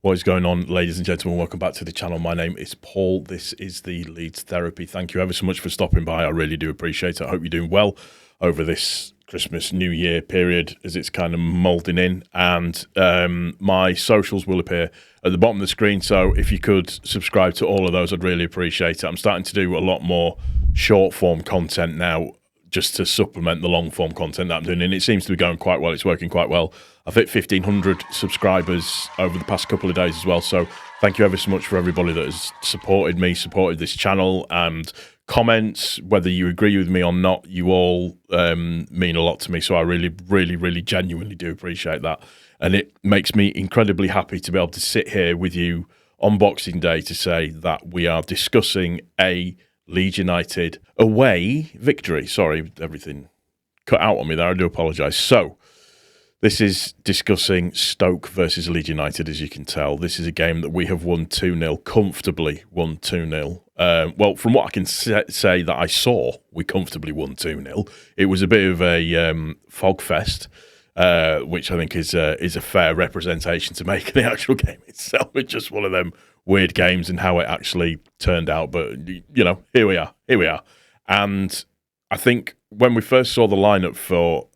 What is going on, ladies and gentlemen? Welcome back to the channel. My name is Paul. This is the Leeds Therapy. Thank you ever so much for stopping by. I really do appreciate it. I hope you're doing well over this Christmas, New Year period as it's kind of moulding in. And my socials will appear at the bottom of the screen. So if you could subscribe to all of those, I'd really appreciate it. I'm starting to do a lot more short form content now, just to supplement the long form content that I'm doing, and it seems to be going quite well. It's working quite well. I've hit 1,500 subscribers over the past couple of days as well, so thank you ever so much for everybody that has supported me, supported this channel, and comments, whether you agree with me or not, you all mean a lot to me, so I really genuinely do appreciate that, and it makes me incredibly happy to be able to sit here with you on Boxing Day to say that we are discussing a Leeds United away victory. Sorry, everything cut out on me there. I do apologise. So, this is discussing Stoke versus Leeds United, as you can tell. This is a game that we have won 2-0, comfortably won 2-0. Well, from what I can say that I saw, we comfortably won 2-0. It was a bit of a fog fest, which I think is a fair representation to make of the actual game itself. It's just one of them weird games and how it actually turned out. But, you know, here we are. And I think when we first saw the lineup for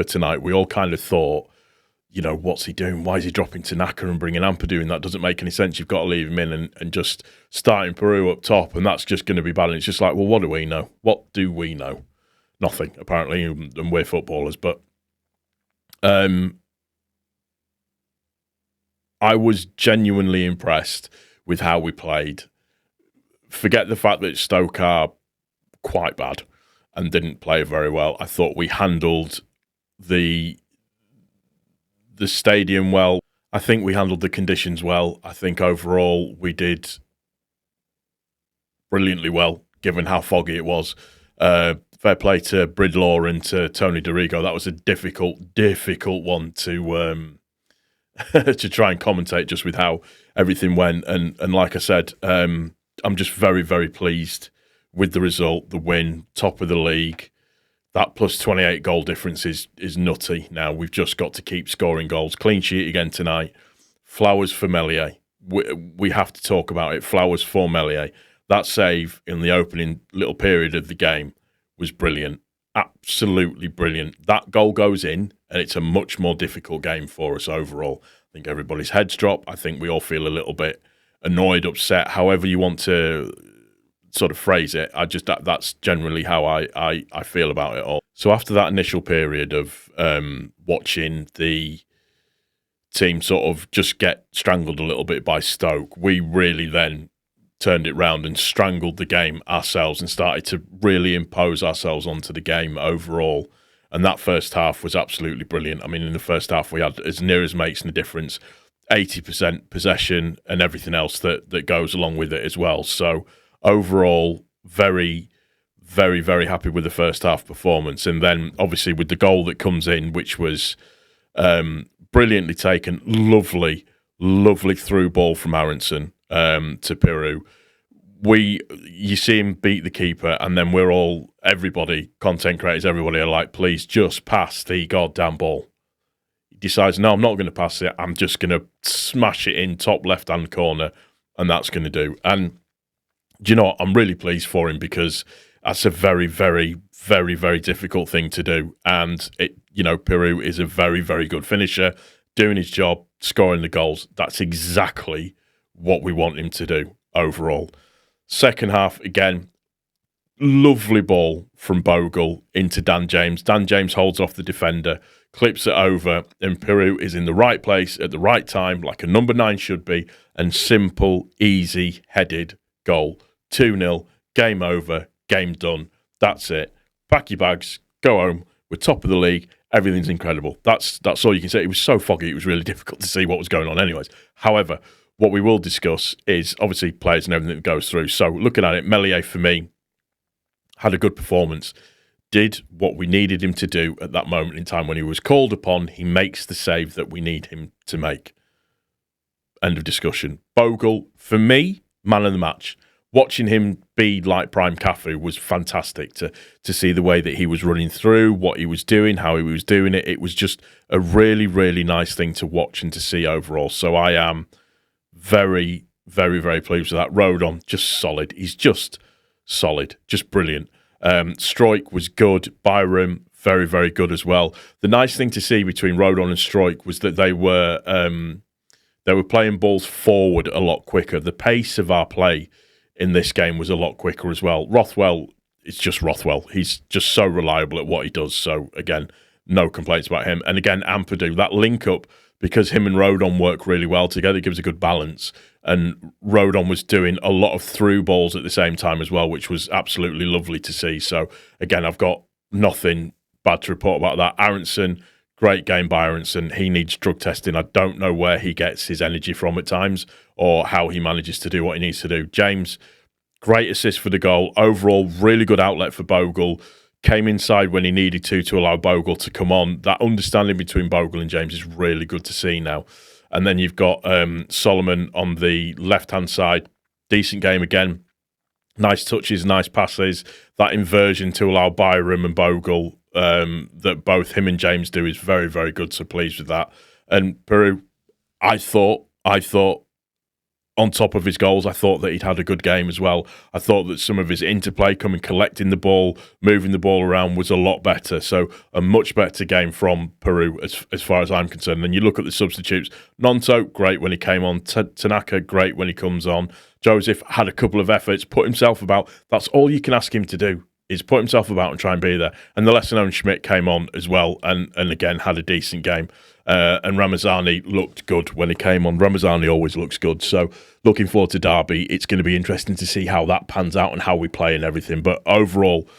tonight, we all kind of thought, you know, what's he doing? Why is he dropping Tanaka and bringing Ampadu in? That doesn't make any sense. You've got to leave him in and just starting Peru up top, and that's just going to be bad. And it's just like, well, what do we know? What do we know? Nothing, apparently, and we're footballers. But I was genuinely impressed with how we played. Forget the fact that Stoke are quite bad and didn't play very well. I thought we handled the stadium well. I think we handled the conditions well. I think overall we did brilliantly well, given how foggy it was. Fair play to Bridlaw and to Tony Dorigo. That was a difficult one to to try and commentate, just with how everything went. And like I said, I'm just very pleased with the result, the win, top of the league. That plus 28 goal difference is nutty now. We've just got to keep scoring goals. Clean sheet again tonight. Flowers for Meslier. We have to talk about it. Flowers for Meslier. That save in the opening little period of the game was brilliant. Absolutely brilliant. That goal goes in, and it's a much more difficult game for us overall. I think everybody's heads drop. I think we all feel a little bit annoyed, upset, however you want to sort of phrase it. That's generally how I feel about it all. So after that initial period of watching the team sort of just get strangled a little bit by Stoke, we really then turned it round and strangled the game ourselves and started to really impose ourselves onto the game overall. And that first half was absolutely brilliant. I mean, in the first half, we had, as near as makes no difference, 80% possession and everything else that goes along with it as well. So overall, very happy with the first half performance. And then, obviously, with the goal that comes in, which was brilliantly taken, lovely through ball from Aronson to Peru. You see him beat the keeper, and then everybody, content creators, everybody are like, please just pass the goddamn ball. He decides, no, I'm not going to pass it. I'm just going to smash it in top left-hand corner, and that's going to do. And do you know what? I'm really pleased for him, because that's a very difficult thing to do. And Peru is a very good finisher, doing his job, scoring the goals. That's exactly what we want him to do overall. Second half, again, lovely ball from Bogle into Dan James. Dan James holds off the defender, clips it over, and Peru is in the right place at the right time, like a number 9 should be, and simple, easy, headed goal. 2-0, game over, game done. That's it. Pack your bags, go home. We're top of the league. Everything's incredible. That's all you can say. It was so foggy, it was really difficult to see what was going on anyways. However, what we will discuss is obviously players and everything that goes through. So looking at it, Meslier, for me, had a good performance. Did what we needed him to do at that moment in time when he was called upon. He makes the save that we need him to make. End of discussion. Bogle, for me, man of the match. watching him be like Prime Cafu was fantastic to see the way that he was running through, what he was doing, how he was doing it. It was just a really, really nice thing to watch and to see overall. So I am very, very, very pleased with that. Rodon, just solid. He's just solid, just brilliant. Struijk was good. Byram, very, very good as well. The nice thing to see between Rodon and Struijk was that they were playing balls forward a lot quicker. The pace of our play in this game was a lot quicker as well. Rothwell, it's just Rothwell. He's just so reliable at what he does. So, again, no complaints about him. And again, Ampadu, that link-up, because him and Rodon work really well together, it gives a good balance. And Rodon was doing a lot of through balls at the same time as well, which was absolutely lovely to see. So, again, I've got nothing bad to report about that. Aronson, great game by Aronson. He needs drug testing. I don't know where he gets his energy from at times or how he manages to do what he needs to do. James, great assist for the goal. Overall, really good outlet for Bogle. Came inside when he needed to allow Bogle to come on. That understanding between Bogle and James is really good to see now. And then you've got Solomon on the left-hand side. Decent game again. Nice touches, nice passes. That inversion to allow Byram and Bogle that both him and James do is very, very good. So pleased with that. And Peru, I thought on top of his goals, I thought that he'd had a good game as well. I thought that some of his interplay, coming, collecting the ball, moving the ball around was a lot better. So a much better game from Peru as far as I'm concerned. Then you look at the substitutes. Nonto, great when he came on. Tanaka, great when he comes on. Joseph had a couple of efforts, put himself about. That's all you can ask him to do, is put himself about and try and be there. And the lesser-known Schmidt came on as well and again had a decent game. And Ramazani looked good when he came on. Ramazani always looks good. So looking forward to Derby. It's going to be interesting to see how that pans out and how we play and everything. But overall,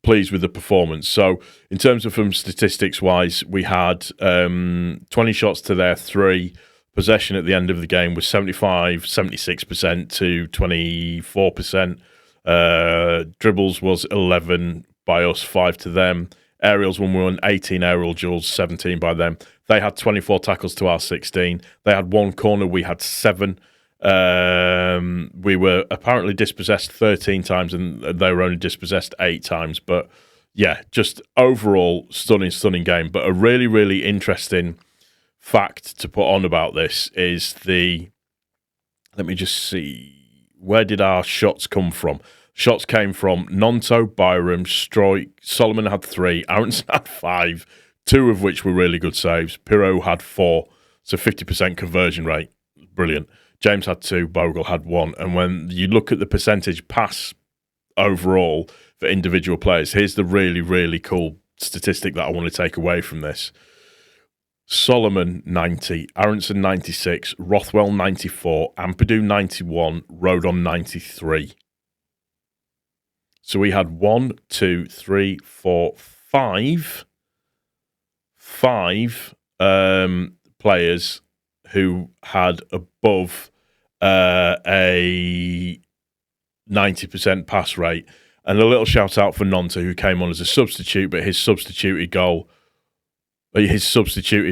pleased with the performance. So in terms of from statistics-wise, we had 20 shots to their 3. Possession at the end of the game was 76% to 24%. Dribbles was 11 by us, 5 to them. Aerials, when we won 18 aerial duels, 17 by them. They had 24 tackles to our 16. They had 1 corner, we had 7. We were apparently dispossessed 13 times and they were only dispossessed 8 times. But yeah, just overall stunning game. But a really, really interesting fact to put on about this is let me just see, where did our shots come from? Shots came from Nonto, Byram, Struijk. Solomon had 3. Aronson had 5, 2 of which were really good saves. Pirot had 4, so 50% conversion rate. Brilliant. James had 2, Bogle had 1. And when you look at the percentage pass overall for individual players, here's the really, really cool statistic that I want to take away from this. Solomon 90, Aronson 96, Rothwell 94, Ampadu 91, Rodon 93. So we had 1, 2, 3, 4, 5 players who had above a 90% pass rate. And a little shout out for Nonto, who came on as a substitute, but his substituted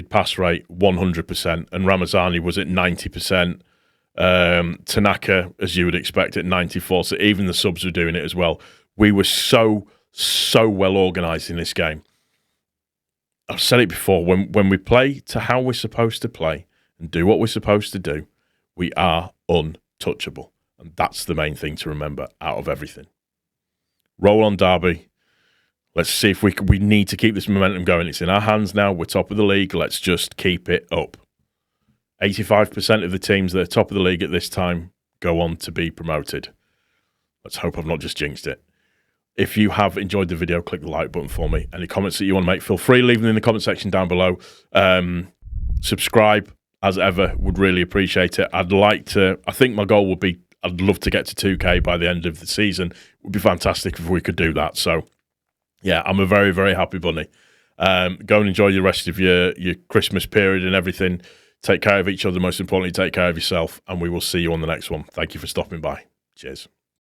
pass rate 100%, and Ramazani was at 90%. Tanaka, as you would expect, at 94%. So even the subs were doing it as well. We were so well organised in this game. I've said it before, when we play to how we're supposed to play and do what we're supposed to do, we are untouchable. And that's the main thing to remember out of everything. Roll on, Derby. Let's see if we need to keep this momentum going. It's in our hands now. We're top of the league. Let's just keep it up. 85% of the teams that are top of the league at this time go on to be promoted. Let's hope I've not just jinxed it. If you have enjoyed the video, click the like button for me. Any comments that you want to make, feel free, leave them in the comment section down below. Subscribe, as ever, would really appreciate it. I think my goal would be, I'd love to get to 2K by the end of the season. It would be fantastic if we could do that. So, yeah, I'm a very, very happy bunny. Go and enjoy the rest of your Christmas period and everything. Take care of each other. Most importantly, take care of yourself. And we will see you on the next one. Thank you for stopping by. Cheers.